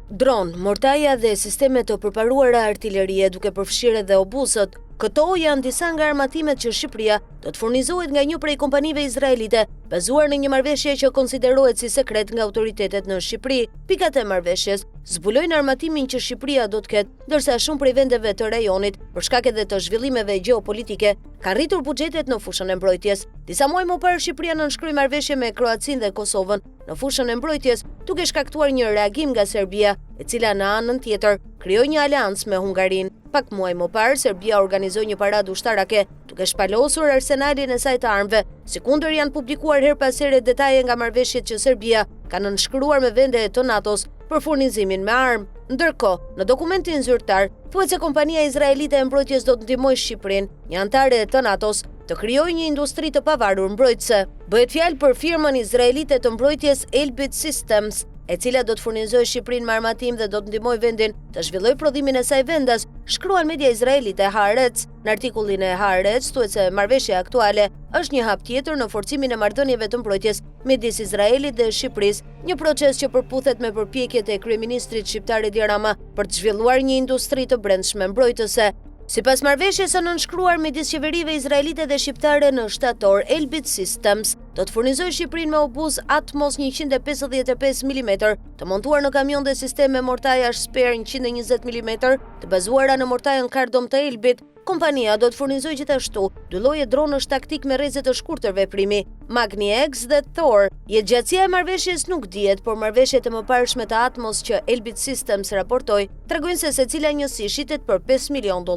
Dron, mortaja dhe sisteme të përparuara artillerie duke përfshirë edhe obusët. Këto janë disa nga armatimet që Shqipëria do të furnizohet nga një prej kompanive izraelite, bazuar në një marrëveshje që konsiderohet si sekret nga autoritetet në Shqipëri. Pikat e marrëveshjes zbulojnë armatimin që Shqipëria do të ketë, ndërsa shumë prej vendeve të rajonit, për shkak edhe të zhvillimeve gjeopolitike, ka rritur buxhetet në fushën e mbrojtjes. Disa muaj më parë Shqipëria nënshkroi marrëveshje me Kroacinë dhe Kosovën në fushën e mbrojtjes, duke shkaktuar një reagim nga Serbia, e cila në anën tjetër krijoi një aleancë me Hungarinë. Pak muaj më parë, Serbia organizoi një paradë ushtarake, duke shpalosur arsenalin e saj të armëve. Sikundër janë publikuar her pas here detaje nga marrëveshjet që Serbia ka nënshkruar me vende të NATO-s për furnizimin me armë. Ndërkohë, në dokumentin zyrtar, thuhet se kompania izraelite e mbrojtjes do të ndihmojë Shqipërinë, një anëtare të NATO-s, të krijojë një industri të pavarur mbrojtëse. Bëhet fjalë për firmën izraelite të mbrojtjes Elbit Systems, e cila do të furnizojë Shqipërinë me armatim dhe do të ndihmojë vendin të zhvillojë prodhimin e saj vendas, shkruan media izraelite Haaretz. Në artikullin e Haaretz thuhet se marrëveshja aktuale është një hap tjetër në forcimin e marrëdhënieve të mbrojtjes midis Izraelit dhe Shqipërisë, një proces që përputhet me përpjekjet e kryeministrit shqiptar Edi Rama për të zhvilluar një industri të brendshme mbrojtëse. Sipas marrëveshjes së nënshkruar midis qeverive izraelite dhe shqiptare në shtator, Elbit Systems do të furnizojë Shqipërinë me obuz Atmos 155 mm të montuar në kamion dhe sisteme mortajash Speer 120 mm të bazuara në mortajën Kardom të Elbit. Kompania do të furnizojë gjithashtu dy lloje dronësh taktik me rreze të shkurtër veprimi, Magni X dhe Thor. Jetëgjatësia e marrëveshjes nuk dihet, por marrëveshjet e mëparshme të Atmos që Elbit Systems raportoi tregojnë se secila njësi shitet për $5 milion.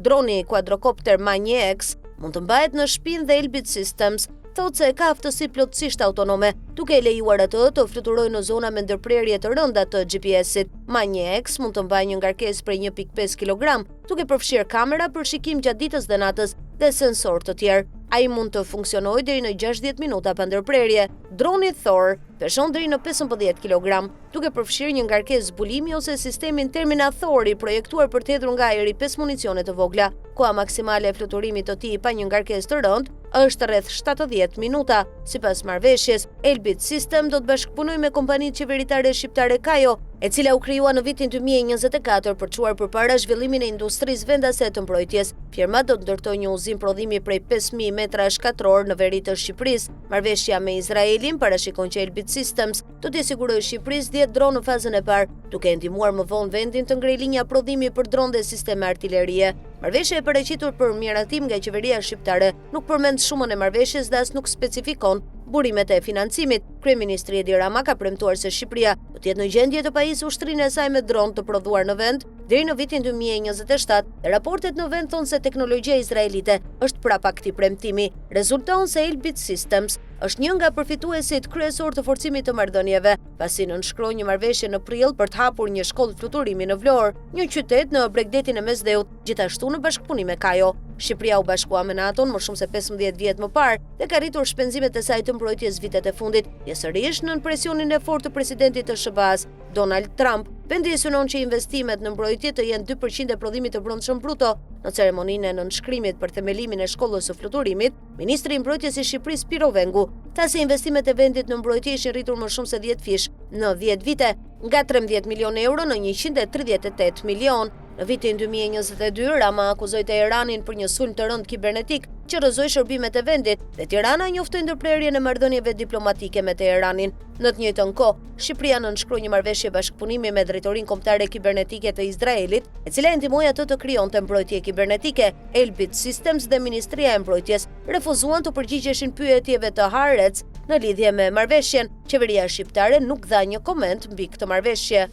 Droni quadrocopter Magni X mund të mbahet në shpinë dhe Elbit Systems thotë se ka aftësi plotësisht autonome, duke lejuar atë të fluturojë në zona me ndërprerje të rënda të GPS-it. Magni X mund të mbajë një ngarkesë prej 1.5 kg, duke përfshirë kamera për shikim gjatë ditës dhe natës dhe sensor të tjerë. Ai mund të funksionojë deri në 60 minuta pa ndërprerje. Droni Thor peshon deri në 15 kg, duke përfshirë një ngarkesë zbulimi ose sistemin Terminator i projektuar për të hedhur nga ajri 5 municione të vogla. Koha maksimale e fluturimit të tij pa një ngarkesë të rëndë është rreth 70 minuta. Sipas marrëveshjes, Elbit System do të bashkëpunojë me kompaninë qeveritare shqiptare Kajo, e cila u krijua në vitin 2024 për çuar përpara zhvillimin e industrisë vendase të mbrojtjes. Firma do të ndërtojë një uzin prodhimi prej 5000 metra shkatror në veri të Shqipërisë. Marrëveshja me Izraelin parashikon që Elbit Systems do t'i sigurojë Shqipërisë 10 dronë në fazën e parë, duke ndihmuar më vonë vendin të ngrej linja prodhimi për dronë dhe sisteme artillerie. Marrëveshja e paraqitur për miratim nga qeveria shqiptare nuk përmend shumën e marrëveshjes dhe as nuk specifikon burimet e financimit. Kryeministri Edi Rama ka premtuar se Shqipëria do të jetë në gjendje të pajisë ushtrinë e saj me dronë të prodhuar në vend deri në vitin 2027, dhe raportet në vend thonë se teknologjia izraelite është prapa këtij premtimi. Rezulton se Elbit Systems është një nga përfituesit kryesor të forcimit të marrëdhënieve, pasi nënshkroi një marrëveshje në prill për të hapur një shkollë fluturimi në Vlorë, një qytet në Bregdetin e Mesdheut, gjithashtu në bashkëpunim me Kajo. Shqipëria u bashkua me NATO-n më shumë se 15 vjet më parë dhe ka rritur shpenzimet e saj të mbrojtjes vitet e fundit, sërish nën presionin e fortë të presidentit të SBA-s, Donald Trump. Vendi synon që investimet në mbrojtje të jenë 2% e prodhimit të brendshëm bruto. Në ceremoninë e nënshkrimit për themelimin e shkollës së fluturimit, ministri i mbrojtjes i Shqipërisë Piro Vengu tha se investimet e vendit në mbrojtje ishin rritur më shumë se 10 fish në 10 vite, nga 13 milion euro në 138 milion. Në vitin 2022, Rama akuzoi Teheranin për një sulm të rënd kibernetik që rrëzoi shërbimet e vendit, dhe Tirana njoftoi ndërprerjen e marrëdhënieve diplomatike me Teheranin. Në të njëjtën kohë, Shqipëria nënshkroi një marrëveshje bashkëpunimi me Drejtorinë Kombëtare Kibernetike të Izraelit, e cila e ndihmoi atë të krijonte mbrojtje kibernetike. Elbit Systems dhe Ministria e Mbrojtjes refuzuan të përgjigjeshin pyetjeve të Haaretz në lidhje me marrëveshjen. Qeveria shqiptare nuk dha një koment mbi këtë marrëveshje.